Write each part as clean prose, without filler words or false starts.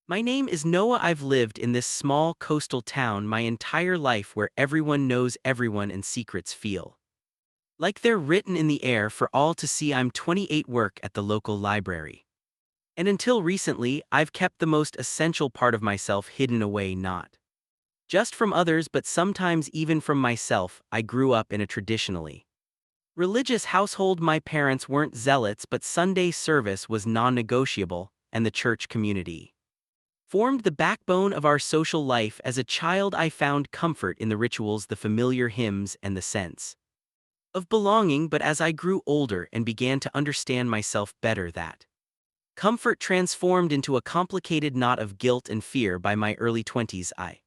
My name is Noah. I've lived in this small coastal town my entire life where everyone knows everyone and secrets feel like they're written in the air for all to see. I'm 28, work at the local library. And until recently, I've kept the most essential part of myself hidden away, not just from others but sometimes even from myself. I grew up in a traditionally religious household. My parents weren't zealots, but Sunday service was non-negotiable, and the church community formed the backbone of our social life. As a child, I found comfort in the rituals, the familiar hymns, and the sense of belonging, but as I grew older and began to understand myself better, that comfort transformed into a complicated knot of guilt and fear. By my early 20s, I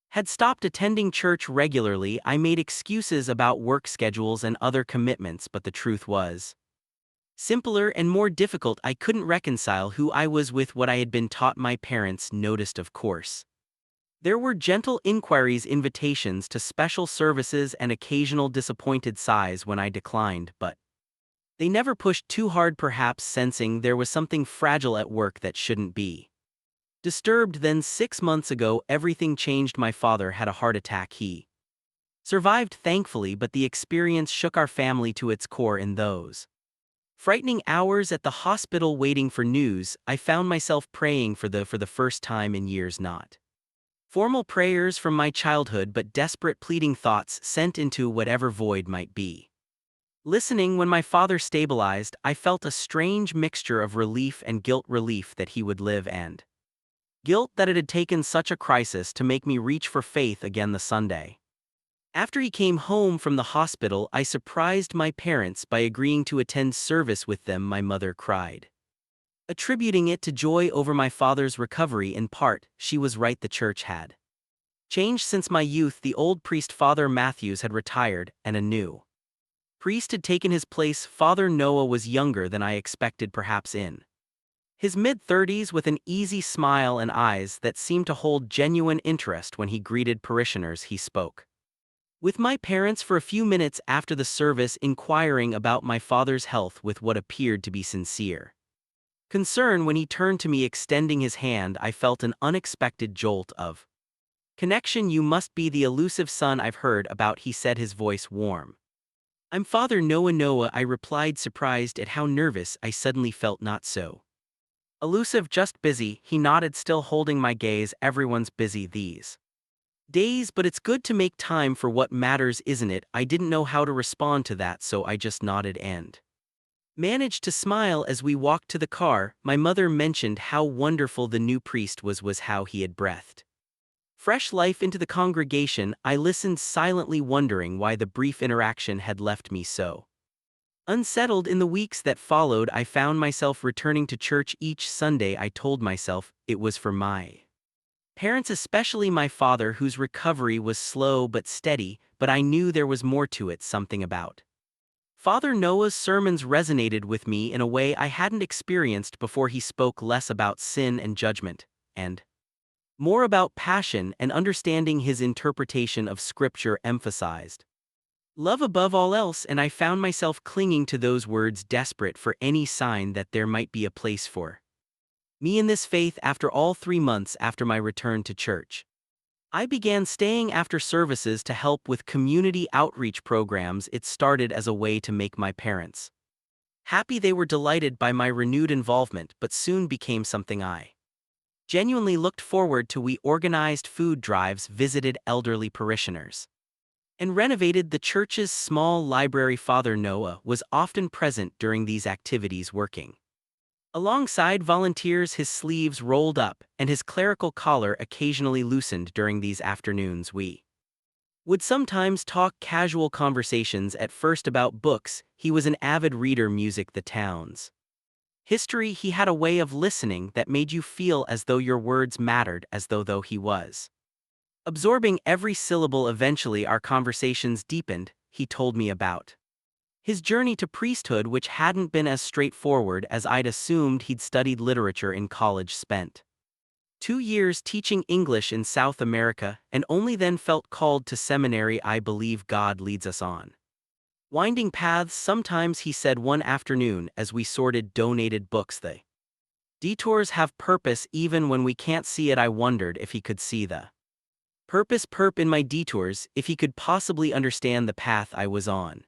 had stopped attending church regularly. I made excuses about work schedules and other commitments, but the truth was simpler and more difficult. I couldn't reconcile who I was with what I had been taught. My parents noticed, of course. There were gentle inquiries, invitations to special services, and occasional disappointed sighs when I declined, but they never pushed too hard, perhaps sensing there was something fragile at work that shouldn't be disturbed. Then 6 months ago, everything changed. My father had a heart attack. He survived, thankfully, but the experience shook our family to its core. In those frightening hours at the hospital waiting for news, I found myself praying for the first time in years. Not formal prayers from my childhood, but desperate pleading thoughts sent into whatever void might be listening. When my father stabilized, I felt a strange mixture of relief and guilt. Relief that he would live, and guilt that it had taken such a crisis to make me reach for faith again. The Sunday after he came home from the hospital, I surprised my parents by agreeing to attend service with them. My mother cried, attributing it to joy over my father's recovery. In part, she was right. The church had changed since my youth. The old priest, Father Matthews, had retired, and a new priest had taken his place. Father Noah was younger than I expected, perhaps in his mid-30s, with an easy smile and eyes that seemed to hold genuine interest. When he greeted parishioners, he spoke with my parents for a few minutes after the service, inquiring about my father's health with what appeared to be sincere concern. When he turned to me, extending his hand, I felt an unexpected jolt of connection. "You must be the elusive son I've heard about," he said, his voice warm. "I'm Father Noah." Noah, I replied, surprised at how nervous I suddenly felt. "Not so elusive, just busy," he nodded, still holding my gaze. "Everyone's busy these days, but it's good to make time for what matters, isn't it?" I didn't know how to respond to that, so I just nodded and managed to smile. As we walked to the car, my mother mentioned how wonderful the new priest was how he had breathed fresh life into the congregation. I listened silently, wondering why the brief interaction had left me so unsettled. In the weeks that followed, I found myself returning to church each Sunday. I told myself it was for my parents, especially my father, whose recovery was slow but steady, but I knew there was more to it. Something about Father Noah's sermons resonated with me in a way I hadn't experienced before. He spoke less about sin and judgment, and more about passion and understanding. His interpretation of Scripture emphasized love above all else, and I found myself clinging to those words, desperate for any sign that there might be a place for me in this faith. After all, 3 months after my return to church, I began staying after services to help with community outreach programs. It started as a way to make my parents happy. They were delighted by my renewed involvement, but soon became something I genuinely looked forward to. We organized food drives, visited elderly parishioners, and renovated the church's small library. Father Noah was often present during these activities, working alongside volunteers, his sleeves rolled up and his clerical collar occasionally loosened. During these afternoons, we would sometimes talk casual conversations, at first about books. He was an avid reader, music, the town's history. He had a way of listening that made you feel as though your words mattered, as though he was absorbing every syllable. Eventually, our conversations deepened. He told me about his journey to priesthood, which hadn't been as straightforward as I'd assumed. He'd studied literature in college, spent 2 years teaching English in South America, and only then felt called to seminary. "I believe God leads us on winding paths sometimes," he said one afternoon as we sorted donated books. The Detours have purpose even when we can't see it. I wondered if he could see the purpose perp in my detours, if he could possibly understand the path I was on.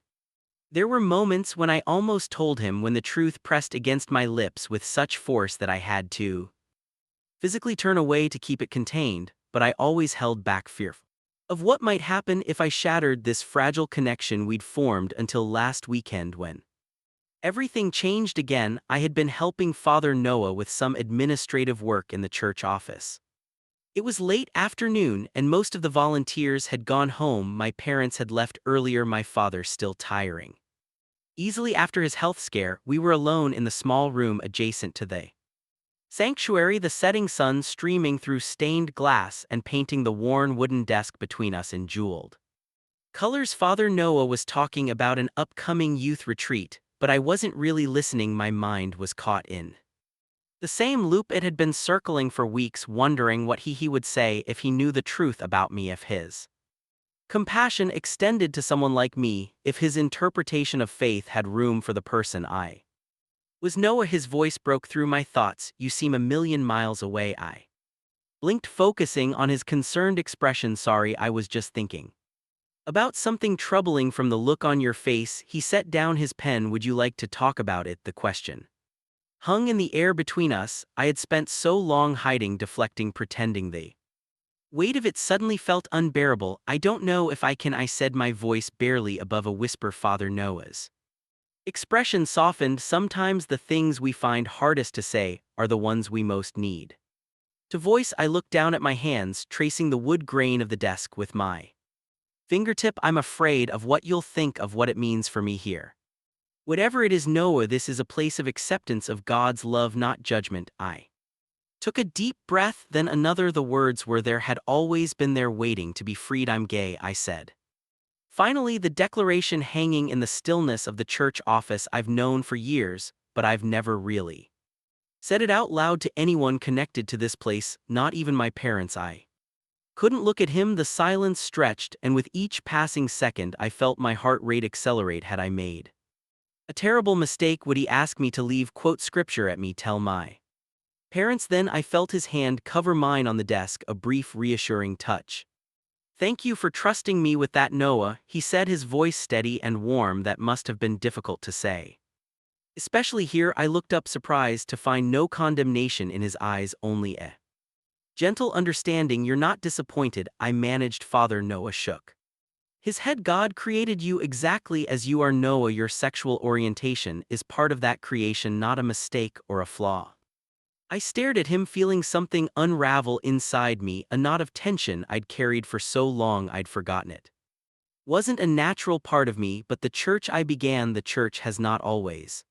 There were moments when I almost told him when the truth pressed against my lips with such force that I had to physically turn away to keep it contained, but I always held back fearful of what might happen if I shattered this fragile connection we'd formed until last weekend when everything changed again. I had been helping Father Noah with some administrative work in the church office. It was late afternoon and most of the volunteers had gone home. My parents had left earlier, my father still tiring. Easily after his health scare, we were alone in the small room adjacent to the sanctuary, the setting sun streaming through stained glass and painting the worn wooden desk between us in jeweled colors. Father Noah was talking about an upcoming youth retreat, but I wasn't really listening. My mind was caught in the same loop it had been circling for weeks, wondering what he would say if he knew the truth about me, if his compassion extended to someone like me, if his interpretation of faith had room for the person I was. Noah, his voice broke through my thoughts. You seem a million miles away. I blinked, focusing on his concerned expression. Sorry, I was just thinking about something troubling. From the look on your face, he set down his pen. Would you like to talk about it? The question hung in the air between us. I had spent so long hiding, deflecting, pretending. The weight of it suddenly felt unbearable. I don't know if I can, I said, my voice barely above a whisper. Father Noah's expression softened. Sometimes the things we find hardest to say are the ones we most need to voice. I looked down at my hands, tracing the wood grain of the desk with my fingertip. I'm afraid of what you'll think, of what it means for me here. Whatever it is, Noah, this is a place of acceptance, of God's love, not judgment. I took a deep breath, then another. The words were there, had always been there, waiting to be freed. I'm gay, I said. Finally, the declaration hanging in the stillness of the church office. I've known for years, but I've never really said it out loud to anyone connected to this place, not even my parents. I couldn't look at him. The silence stretched, and with each passing second I felt my heart rate accelerate. Had I made a terrible mistake? Would he ask me to leave? Quote scripture at me? Tell my parents? Then I felt his hand cover mine on the desk, a brief reassuring touch. Thank you for trusting me with that, Noah, he said, his voice steady and warm. That must have been difficult to say, especially here. I looked up, surprised to find no condemnation in his eyes, only a gentle understanding. You're not disappointed, I managed. Father Noah shook his head. God created you exactly as you are, Noah. Your sexual orientation is part of that creation, not a mistake or a flaw. I stared at him, feeling something unravel inside me, a knot of tension I'd carried for so long I'd forgotten it wasn't a natural part of me. But the church I began, the church has not always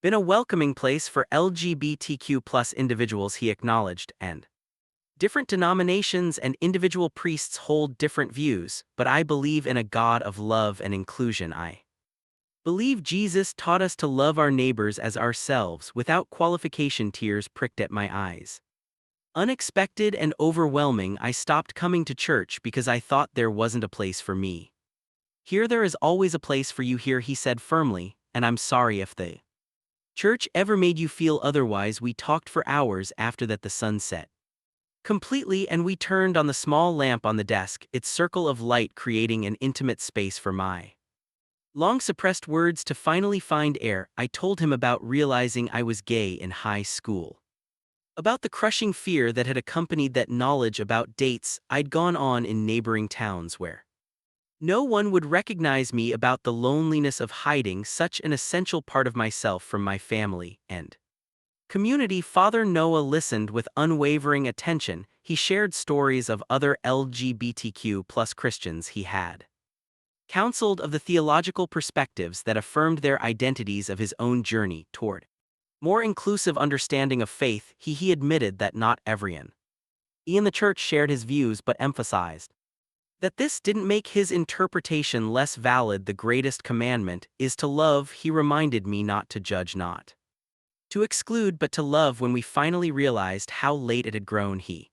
been a welcoming place for LGBTQ+ individuals, he acknowledged, and different denominations and individual priests hold different views, but I believe in a God of love and inclusion. I believe Jesus taught us to love our neighbors as ourselves without qualification. Tears pricked at my eyes. Unexpected and overwhelming. I stopped coming to church because I thought there wasn't a place for me here. There is always a place for you here, he said firmly, and I'm sorry if the church ever made you feel otherwise. We talked for hours after that. The sun set completely, and we turned on the small lamp on the desk, its circle of light creating an intimate space for my long-suppressed words to finally find air. I told him about realizing I was gay in high school, about the crushing fear that had accompanied that knowledge, about dates I'd gone on in neighboring towns where no one would recognize me, about the loneliness of hiding such an essential part of myself from my family and community. Father Noah listened with unwavering attention. He shared stories of other LGBTQ+ Christians he had counseled, of the theological perspectives that affirmed their identities, of his own journey toward more inclusive understanding of faith. He admitted that not everyone in the church shared his views, but emphasized that this didn't make his interpretation less valid. The greatest commandment is to love, he reminded me, not to judge, not to exclude, but to love. When we finally realized how late it had grown, he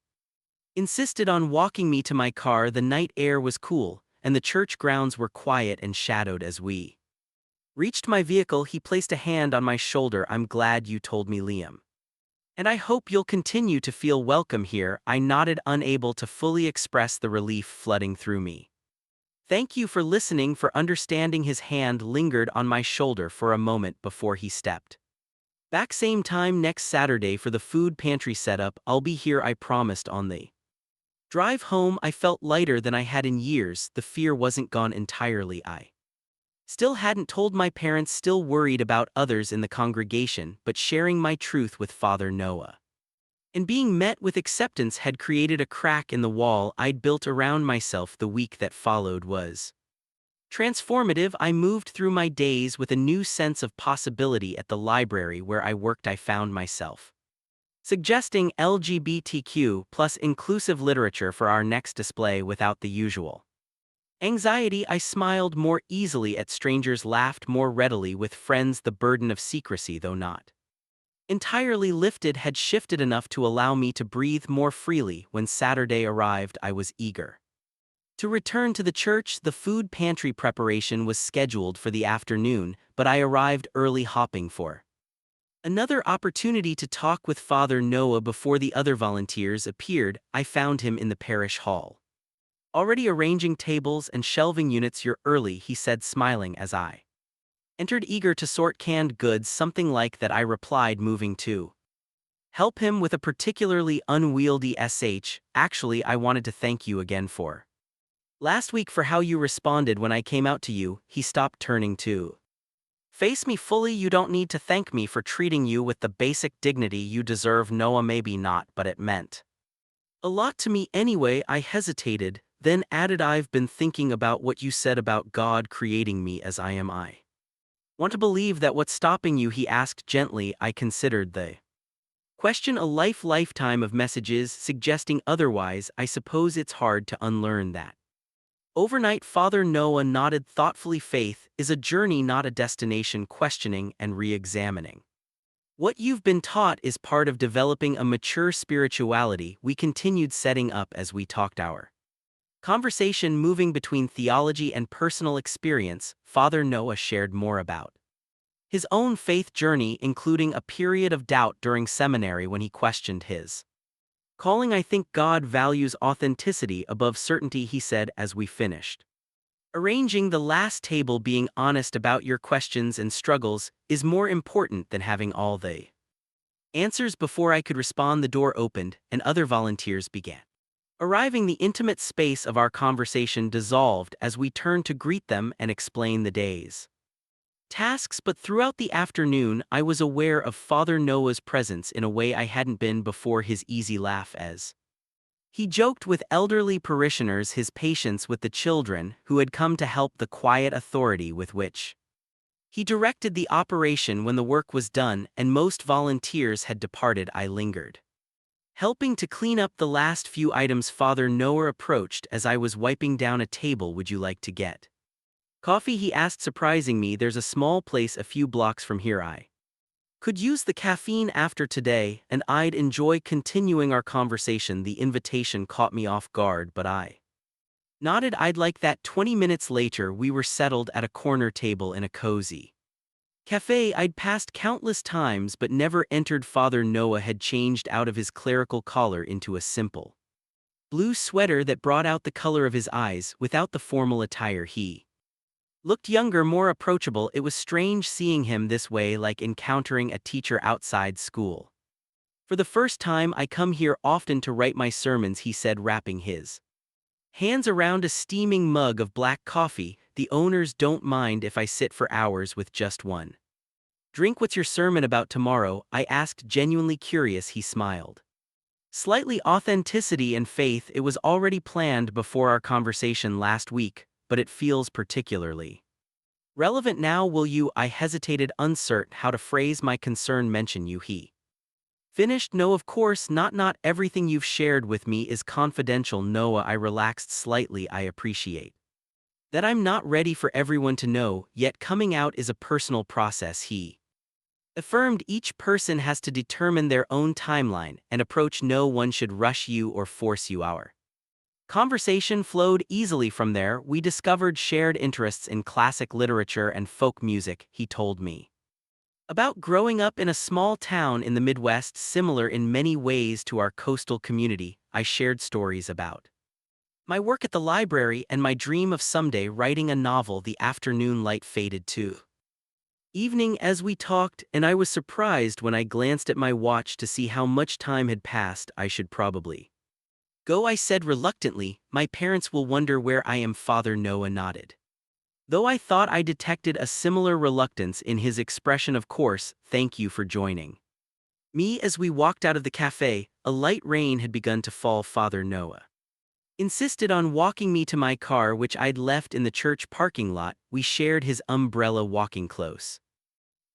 insisted on walking me to my car. The night air was cool, and the church grounds were quiet and shadowed. As we reached my vehicle, he placed a hand on my shoulder. I'm glad you told me, Liam. And I hope you'll continue to feel welcome here, I nodded, unable to fully express the relief flooding through me. Thank you for listening, for understanding. His hand lingered on my shoulder for a moment before he stepped. Back same time next Saturday for the food pantry setup. I'll be here, I promised. On the drive home, I felt lighter than I had in years. The fear wasn't gone entirely. I still hadn't told my parents, still worried about others in the congregation, but sharing my truth with Father Noah and being met with acceptance had created a crack in the wall I'd built around myself. The week that followed was transformative. I moved through my days with a new sense of possibility. At the library where I worked, I found myself suggesting LGBTQ plus inclusive literature for our next display without the usual anxiety. I smiled more easily at strangers, laughed more readily with friends. The burden of secrecy, though not entirely lifted, had shifted enough to allow me to breathe more freely. When Saturday arrived, I was eager to return to the church. The food pantry preparation was scheduled for the afternoon, but I arrived early, hoping for another opportunity to talk with Father Noah before the other volunteers appeared. I found him in the parish hall, already arranging tables and shelving units. You're early, he said, smiling as I entered, eager to sort canned goods. Something like that, I replied, moving to help him with a particularly unwieldy Actually, I wanted to thank you again for last week, for how you responded when I came out to you. He stopped, turning to face me fully. You don't need to thank me for treating you with the basic dignity you deserve. Noah, maybe not, but it meant a lot to me anyway. I hesitated, then added, I've been thinking about what you said about God creating me as I am. I want to believe that. What's stopping you? He asked gently. I considered the question. A lifetime of messages suggesting otherwise. I suppose it's hard to unlearn that overnight. Father Noah nodded thoughtfully. Faith is a journey, not a destination. Questioning and re-examining what you've been taught is part of developing a mature spirituality. We continued, setting up as we talked, our conversation moving between theology and personal experience. Father Noah shared more about his own faith journey, including a period of doubt during seminary when he questioned his calling. I think God values authenticity above certainty, he said as we finished arranging the last table. Being honest about your questions and struggles is more important than having all the answers. Before I could respond, the door opened and other volunteers began arriving. The intimate space of our conversation dissolved as we turned to greet them and explain the day's tasks. But throughout the afternoon, I was aware of Father Noah's presence in a way I hadn't been before. His easy laugh as he joked with elderly parishioners, his patience with the children who had come to help, the quiet authority with which he directed the operation when the work was done and most volunteers had departed. I lingered, helping to clean up the last few items. Father Noah approached as I was wiping down a table. Would you like to get coffee? He asked, surprising me. There's a small place a few blocks from here. I could use the caffeine after today, and I'd enjoy continuing our conversation. The invitation caught me off guard, but I nodded. I'd like that. 20 minutes later, we were settled at a corner table in a cozy cafe I'd passed countless times but never entered. Father Noah had changed out of his clerical collar into a simple blue sweater that brought out the color of his eyes. Without the formal attire, he looked younger, more approachable. It was strange seeing him this way, like encountering a teacher outside school. For the first time, I come here often to write my sermons, he said, wrapping his hands around a steaming mug of black coffee. The owners don't mind if I sit for hours with just one drink. What's your sermon about tomorrow? I asked, genuinely curious. He smiled slightly. Authenticity and faith. It was already planned before our conversation last week, but it feels particularly relevant now. Will you? I hesitated, uncertain how to phrase my concern. Mention you? He finished. No, of course not. Not everything you've shared with me is confidential. Noah, I relaxed slightly. I appreciate that I'm not ready for everyone to know yet. Coming out is a personal process, he affirmed. Each person has to determine their own timeline and approach. No one should rush you or force you. Our conversation flowed easily from there. We discovered shared interests in classic literature and folk music. He told me About growing up in a small town in the Midwest similar in many ways to our coastal community, I shared stories about my work at the library and my dream of someday writing a novel. The afternoon light faded too. Evening as we talked, and I was surprised when I glanced at my watch to see how much time had passed. I should probably go, I said reluctantly. My parents will wonder where I am. Father Noah nodded, though I thought I detected a similar reluctance in his expression. Of course, thank you for joining me. As we walked out of the cafe, a light rain had begun to fall. Father Noah insisted on walking me to my car, which I'd left in the church parking lot. We shared his umbrella, walking close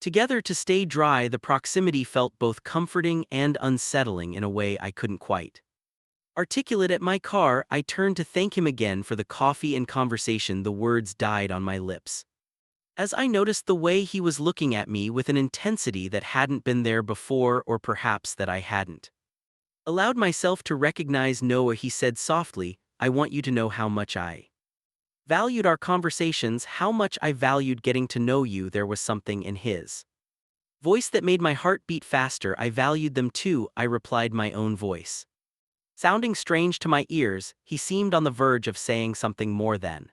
together to stay dry. The proximity felt both comforting and unsettling in a way I couldn't quite articulate. At my car, I turned to thank him again for the coffee and conversation. The words died on my lips as I noticed the way he was looking at me with an intensity that hadn't been there before, or perhaps that I hadn't allowed myself to recognize. Noah, he said softly, I want you to know how much I valued our conversations, how much I valued getting to know you. There was something in his voice that made my heart beat faster. I valued them too, I replied, my own voice sounding strange to my ears. He seemed on the verge of saying something more, then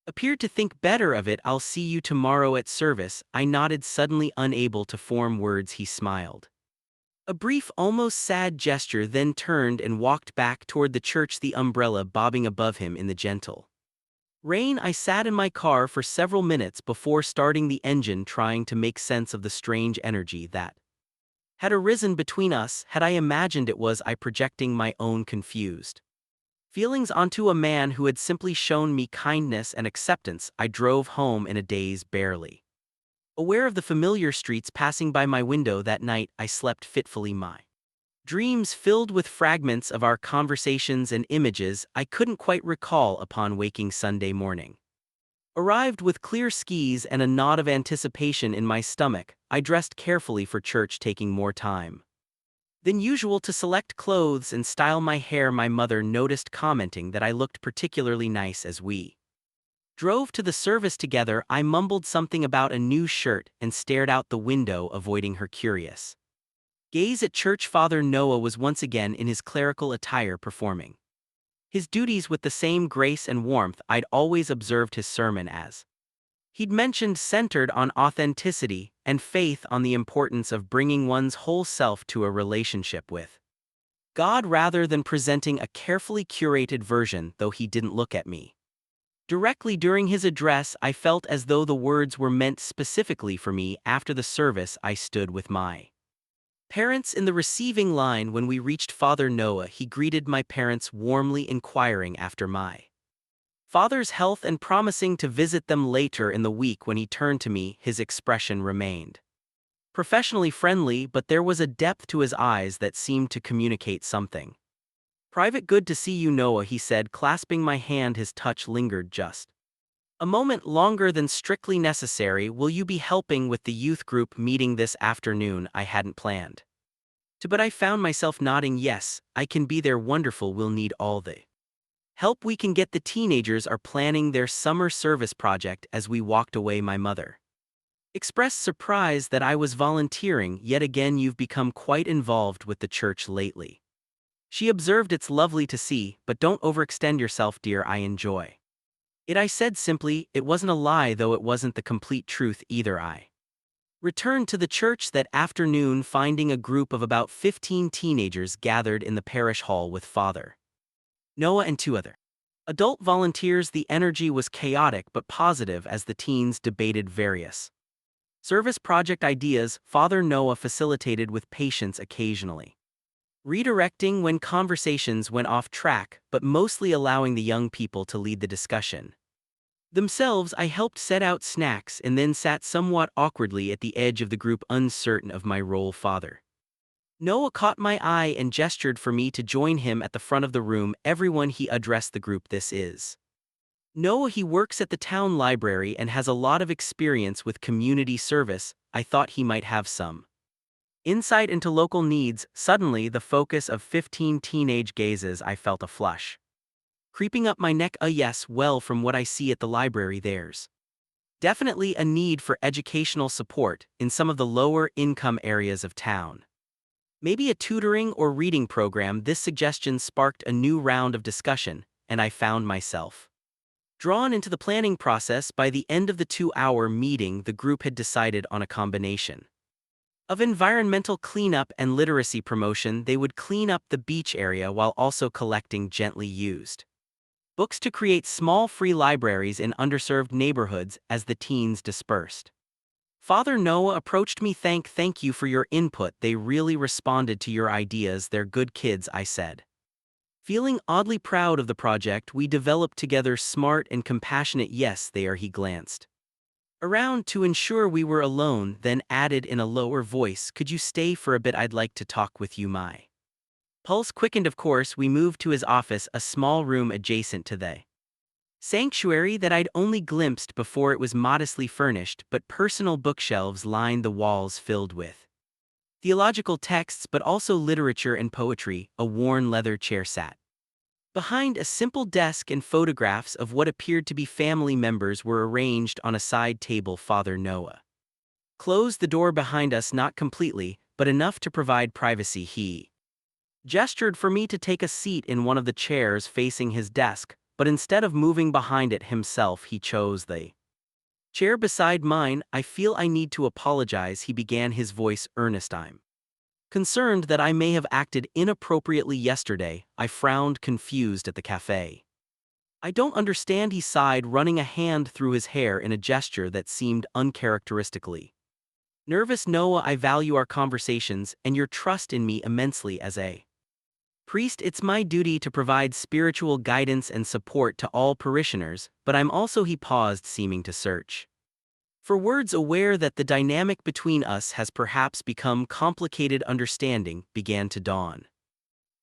appeared to think better of it. I'll see you tomorrow at service, I nodded, suddenly unable to form words. He smiled, a brief, almost sad gesture, then turned and walked back toward the church, the umbrella bobbing above him in the gentle rain. I sat in my car for several minutes before starting the engine, trying to make sense of the strange energy that had arisen between us. Had I imagined it? Was I projecting my own confused feelings onto a man who had simply shown me kindness and acceptance? I drove home in a daze, barely aware of the familiar streets passing by my window. That night, I slept fitfully, my dreams filled with fragments of our conversations and images I couldn't quite recall. Upon waking Sunday morning arrived with clear skies and a knot of anticipation in my stomach. I dressed carefully for church, taking more time than usual to select clothes and style my hair. My mother noticed, commenting that I looked particularly nice. As we drove to the service together, I mumbled something about a new shirt and stared out the window, avoiding her curious gaze. At church, Father Noah was once again in his clerical attire, performing his duties with the same grace and warmth I'd always observed his sermon as he'd mentioned, centered on authenticity and faith, on the importance of bringing one's whole self to a relationship with God rather than presenting a carefully curated version. Though he didn't look at me directly during his address, I felt as though the words were meant specifically for me. After the service, I stood with my parents in the receiving line. When we reached Father Noah, he greeted my parents warmly, inquiring after my father's health and promising to visit them later in the week. When he turned to me, his expression remained professionally friendly, but there was a depth to his eyes that seemed to communicate something private. Good to see you, Noah, he said, clasping my hand. His touch lingered just a moment longer than strictly necessary. Will you be helping with the youth group meeting this afternoon? I hadn't planned to, but I found myself nodding. Yes, I can be there. Wonderful, we'll need all the help we can get. The teenagers are planning their summer service project. As we walked away, my mother expressed surprise that I was volunteering. Yet again, you've become quite involved with the church lately, she observed. It's lovely to see, but don't overextend yourself, dear. I enjoy it, I said simply. It wasn't a lie, though it wasn't the complete truth either. I returned to the church that afternoon, finding a group of about 15 teenagers gathered in the parish hall with Father Noah and two other adult volunteers. The energy was chaotic but positive as the teens debated various service project ideas. Father Noah facilitated with patience, occasionally redirecting when conversations went off track, but mostly allowing the young people to lead the discussion themselves. I helped set out snacks and then sat somewhat awkwardly at the edge of the group, uncertain of my role. Father Noah caught my eye and gestured for me to join him at the front of the room. Everyone, he addressed the group, this is Noah. He works at the town library and has a lot of experience with community service. I thought he might have some insight into local needs. Suddenly, the focus of 15 teenage gazes, I felt a flush creeping up my neck. Yes, well, from what I see at the library, there's Definitely a need for educational support in some of the lower income areas of town. Maybe a tutoring or reading program. This suggestion sparked a new round of discussion, and I found myself drawn into the planning process. By the end of the 2-hour meeting, the group had decided on a combination of environmental cleanup and literacy promotion. They would clean up the beach area while also collecting gently used books to create small free libraries in underserved neighborhoods as the teens dispersed. Father Noah approached me. Thank you for your input. They really responded to your ideas. They're good kids, I said. Feeling oddly proud of the project we developed together. Smart and compassionate. Yes, they are. He glanced around to ensure we were alone, then added in a lower voice, could you stay for a bit? I'd like to talk with you. My pulse quickened. Of course. We moved to his office, a small room adjacent to the sanctuary that I'd only glimpsed before. It was modestly furnished, but personal bookshelves lined the walls filled with theological texts but also literature and poetry. A worn leather chair sat behind a simple desk, and photographs of what appeared to be family members were arranged on a side table. Father Noah closed the door behind us, not completely, but enough to provide privacy. He gestured for me to take a seat in one of the chairs facing his desk, but instead of moving behind it himself, he chose the chair beside mine. I feel I need to apologize, he began, his voice earnest. I'm concerned that I may have acted inappropriately yesterday. I frowned, confused at the cafe. I don't understand, he sighed, running a hand through his hair in a gesture that seemed uncharacteristically nervous. Noah, I value our conversations and your trust in me immensely. As a priest, it's my duty to provide spiritual guidance and support to all parishioners, but I'm also— He paused, seeming to search for words, aware that the dynamic between us has perhaps become complicated. Understanding began to dawn.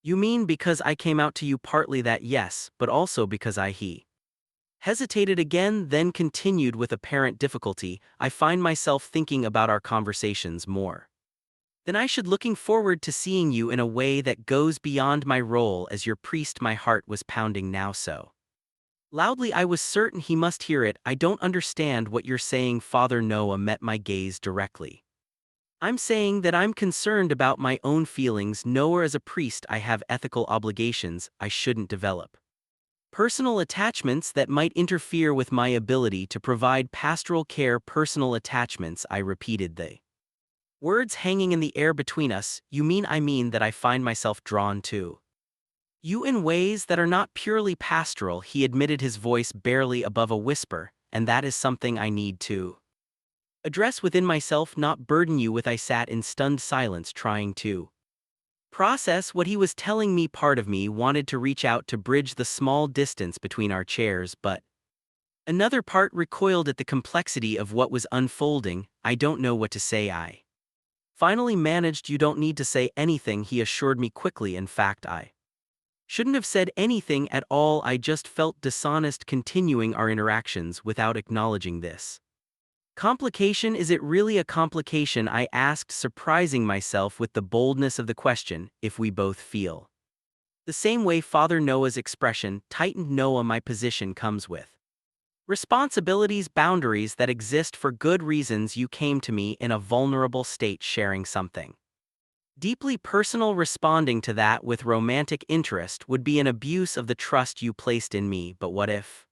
You mean because I came out to you? Partly that, yes, but also because He hesitated again, then continued with apparent difficulty. I find myself thinking about our conversations more than I should, looking forward to seeing you in a way that goes beyond my role as your priest. My heart was pounding now so loudly I was certain he must hear it. I don't understand what you're saying. Father Noah met my gaze directly. I'm saying that I'm concerned about my own feelings. Noah, as a priest, I have ethical obligations. I shouldn't develop personal attachments that might interfere with my ability to provide pastoral care. Personal attachments, I repeated, the words hanging in the air between us. You mean— I mean that I find myself drawn to you in ways that are not purely pastoral, he admitted, his voice barely above a whisper, and that is something I need to address within myself, not burden you with. I sat in stunned silence, trying to process what he was telling me. Part of me wanted to reach out to bridge the small distance between our chairs, but another part recoiled at the complexity of what was unfolding. I don't know what to say, I finally managed. You don't need to say anything, he assured me quickly. In fact, I shouldn't have said anything at all. I just felt dishonest continuing our interactions without acknowledging this complication. Is it really a complication? I asked, surprising myself with the boldness of the question. If we both feel the same way. Father Noah's expression tightened. Noah, my position comes with responsibilities, boundaries that exist for good reasons. You came to me in a vulnerable state, sharing something deeply personal. Responding to that with romantic interest would be an abuse of the trust you placed in me. But what if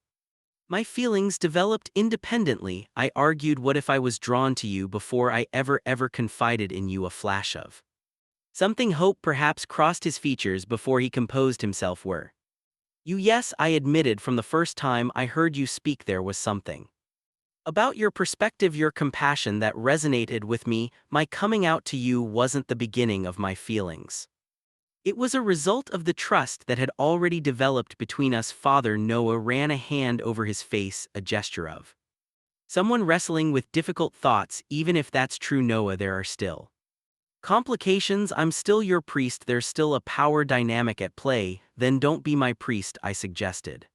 my feelings developed independently? I argued. What if I was drawn to you before I ever confided in you? A flash of something— hope perhaps— crossed his features before he composed himself. Were you— Yes, I admitted. From the first time I heard you speak, there was something about your perspective, your compassion, that resonated with me. My coming out to you wasn't the beginning of my feelings. It was a result of the trust that had already developed between us. Father Noah ran a hand over his face, a gesture of someone wrestling with difficult thoughts. Even if that's true, Noah, there are still complications. I'm still your priest. There's still a power dynamic at play. Then don't be my priest, I suggested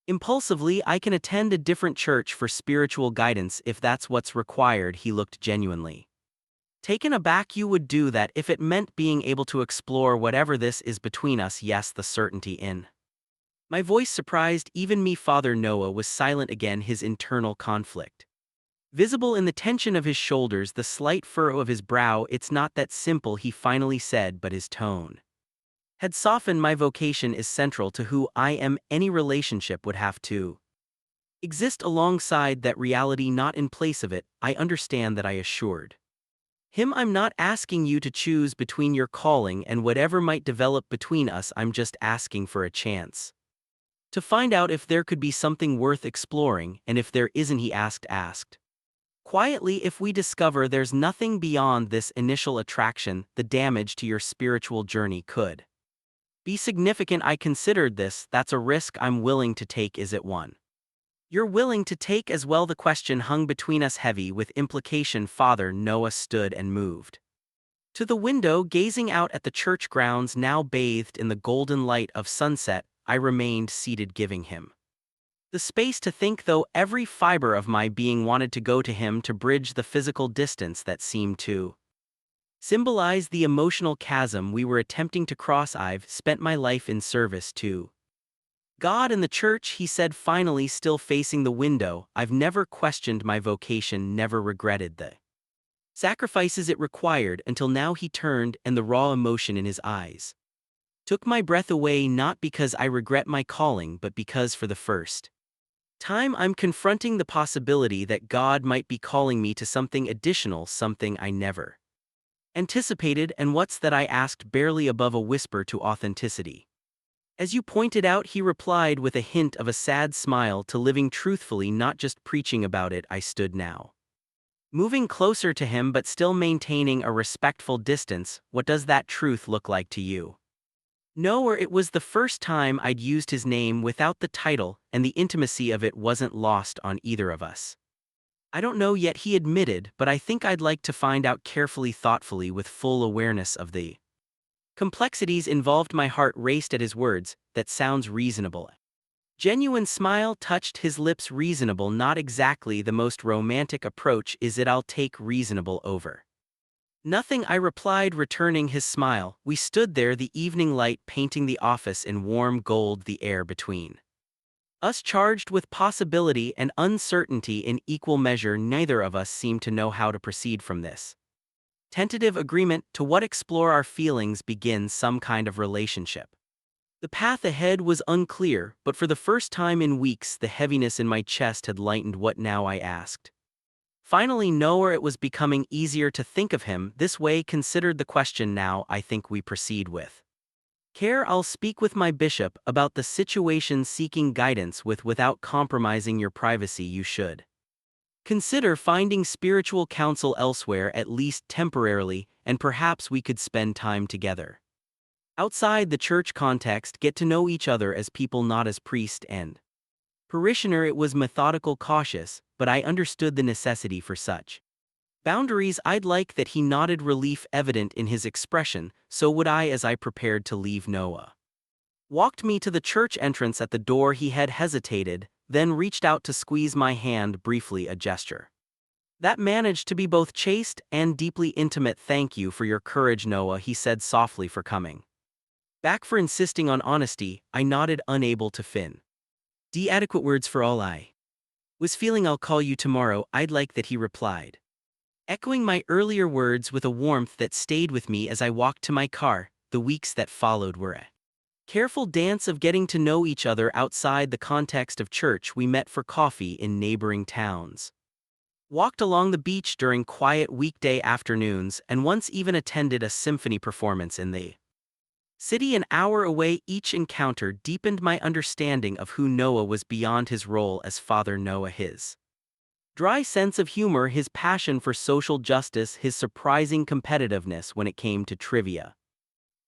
impulsively. I can attend a different church for spiritual guidance if that's what's required. He looked genuinely taken aback. You would do that if it meant being able to explore whatever this is between us? Yes, the certainty in my voice surprised even me. Father Noah was silent again, his internal conflict Visible in the tension of his shoulders, the slight furrow of his brow, "It's not that simple," he finally said, but his tone had softened. "My vocation is central to who I am. Any relationship would have to exist alongside that reality, not in place of it." "I understand that," I assured him. "I'm not asking you to choose between your calling and whatever might develop between us. I'm just asking for a chance to find out if there could be something worth exploring, and if there isn't," he asked quietly, "if we discover there's nothing beyond this initial attraction, the damage to your spiritual journey could be significant." I considered this. "That's a risk I'm willing to take." "Is it one you're willing to take as well?" The question hung between us, heavy with implication. Father Noah stood and moved to the window, gazing out at the church grounds now bathed in the golden light of sunset. I remained seated, giving him the space to think, though every fiber of my being wanted to go to him, to bridge the physical distance that seemed to symbolize the emotional chasm we were attempting to cross. "I've spent my life in service to God and the church," he said finally, still facing the window. "I've never questioned my vocation, never regretted the sacrifices it required until now." He turned, and the raw emotion in his eyes took my breath away. "Not because I regret my calling, but because for the first time I'm confronting the possibility that God might be calling me to something additional, something I never anticipated." "And what's that?" I asked, barely above a whisper, to authenticity. "As you pointed out," he replied with a hint of a sad smile, "to living truthfully, not just preaching about it." I stood now, moving closer to him but still maintaining a respectful distance. "What does that truth look like to you?" "No," or it was the first time I'd used his name without the title, and the intimacy of it wasn't lost on either of us. "I don't know yet," he admitted, "but I think I'd like to find out." Carefully, thoughtfully, with full awareness of the complexities involved. My heart raced at his words. "That sounds reasonable." Genuine smile touched his lips. "Reasonable, not exactly the most romantic approach, is it?" "I'll take reasonable over nothing," I replied, returning his smile. We stood there, the evening light painting the office in warm gold, the air between us charged with possibility and uncertainty in equal measure. Neither of us seemed to know how to proceed from this tentative agreement. To what? Explore our feelings, begin some kind of relationship. The path ahead was unclear, but for the first time in weeks, the heaviness in my chest had lightened. "What now?" I asked finally. "Nowhere." It was becoming easier to think of him this way. Considered the question. "Now I think we proceed with care. I'll speak with my bishop about the situation, seeking guidance without compromising your privacy. You should consider finding spiritual counsel elsewhere, at least temporarily, and perhaps we could spend time together outside the church context, get to know each other as people, not as priest and parishioner." It was methodical, cautious, but I understood the necessity for such boundaries. I'd like that. He nodded, relief evident in his expression. So would I. As I prepared to leave, Noah walked me to the church entrance. At the door he had hesitated, then reached out to squeeze my hand briefly, a gesture that managed to be both chaste and deeply intimate. "Thank you for your courage, Noah," he said softly, "for coming back, for insisting on honesty." I nodded, unable to find adequate words for all I was feeling. "I'll call you tomorrow, I'd like that," he replied, echoing my earlier words with a warmth that stayed with me as I walked to my car. The weeks that followed were a careful dance of getting to know each other outside the context of church. We met for coffee in neighboring towns, walked along the beach during quiet weekday afternoons, and once even attended a symphony performance in the city an hour away. Each encounter deepened my understanding of who Noah was beyond his role as Father Noah. His dry sense of humor, his passion for social justice, his surprising competitiveness when it came to trivia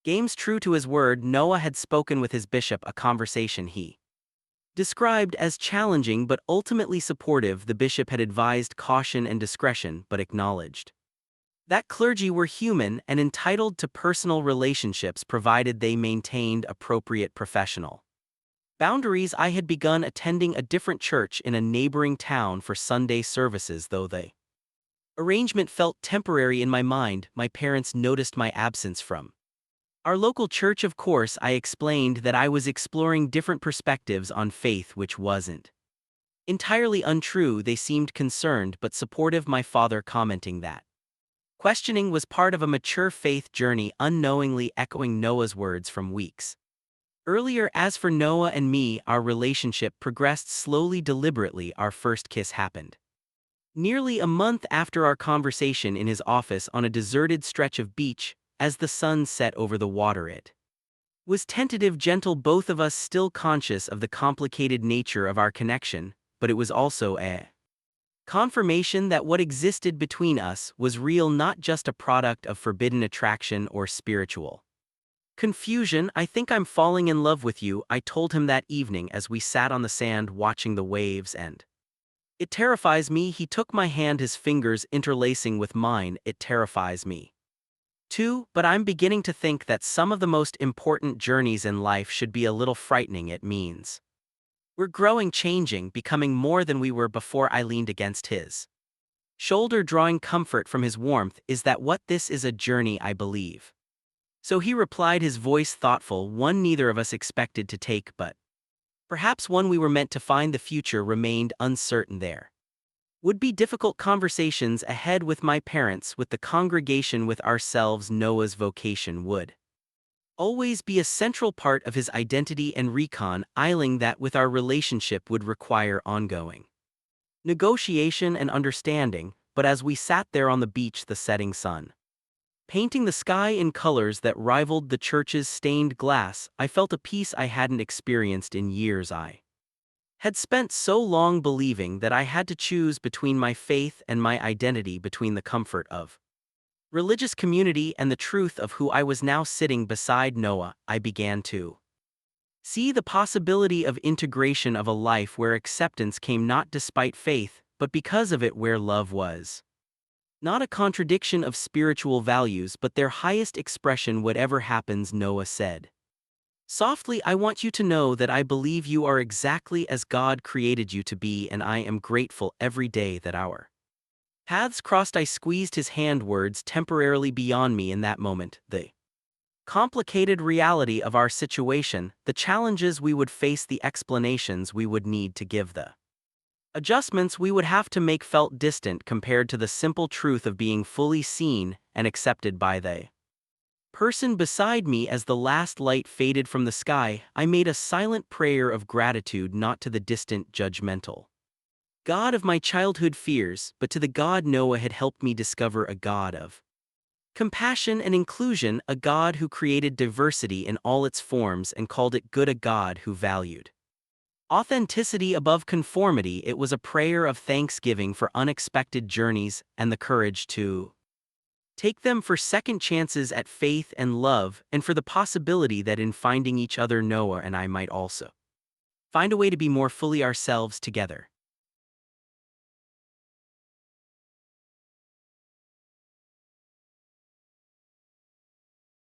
games. True to his word, Noah had spoken with his bishop, a conversation he described as challenging but ultimately supportive. The bishop had advised caution and discretion, but acknowledged that clergy were human and entitled to personal relationships provided they maintained appropriate professional boundaries. I had begun attending a different church in a neighboring town for Sunday services, though the arrangement felt temporary in my mind. My parents noticed my absence from our local church. Of course, I explained that I was exploring different perspectives on faith, which wasn't Entirely untrue, they seemed concerned but supportive, my father commenting that questioning was part of a mature faith journey, unknowingly echoing Noah's words from weeks earlier. As for Noah and me, our relationship progressed slowly, deliberately. Our first kiss happened nearly a month after our conversation in his office on a deserted stretch of beach, as the sun set over the water. It was tentative, gentle, both of us still conscious of the complicated nature of our connection, but it was also a confirmation that what existed between us was real, not just a product of forbidden attraction or spiritual confusion. I think I'm falling in love with you, I told him that evening as we sat on the sand watching the waves, and it terrifies me. He took my hand, his fingers interlacing with mine. It terrifies me too, but I'm beginning to think that some of the most important journeys in life should be a little frightening. It means we're growing, changing, becoming more than we were before. I leaned against his shoulder, drawing comfort from his warmth. Is that what this is? A journey, I believe. So he replied, his voice thoughtful, one neither of us expected to take, but perhaps one we were meant to find. The future remained uncertain. There would be difficult conversations ahead with my parents, with the congregation, with ourselves. Noah's vocation would always be a central part of his identity and reconciling that with our relationship would require ongoing negotiation and understanding. But as we sat there on the beach, the setting sun painting the sky in colors that rivaled the church's stained glass, I felt a peace I hadn't experienced in years. I had spent so long believing that I had to choose between my faith and my identity, between the comfort of religious community and the truth of who I was. Now sitting beside Noah, I began to see the possibility of integration, of a life where acceptance came not despite faith, but because of it, where love was not a contradiction of spiritual values but their highest expression. Whatever happens, Noah said softly, I want you to know that I believe you are exactly as God created you to be, and I am grateful every day that our paths crossed. I squeezed his hand, words temporarily beyond me in that moment. The complicated reality of our situation, the challenges we would face, the explanations we would need to give, the adjustments we would have to make, felt distant compared to the simple truth of being fully seen and accepted by the person beside me. As the last light faded from the sky, I made a silent prayer of gratitude, not to the distant, judgmental God of my childhood fears, but to the God Noah had helped me discover, a God of compassion and inclusion, a God who created diversity in all its forms and called it good, a God who valued authenticity above conformity. It was a prayer of thanksgiving for unexpected journeys and the courage to take them, for second chances at faith and love, and for the possibility that in finding each other, Noah and I might also find a way to be more fully ourselves together.